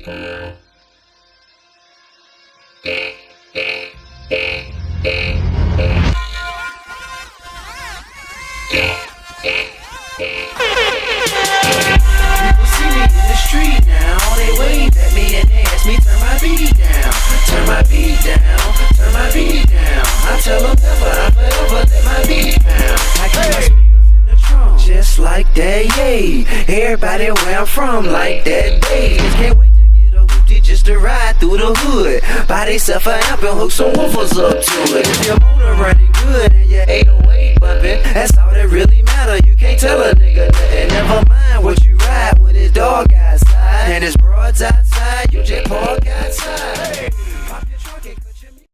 see me in the street now, they wave at me and they ask me turn my beat down, turn my beat down, turn my beat down. I tell them never, I forever let my beat down. I keep my speakers in the trunk, just like that, yay. Everybody where I'm from, like that, day. Can't wait to get a hoopty just to ride through the hood. Buy they self an amp and hook some woofers up to it. If your motor running good,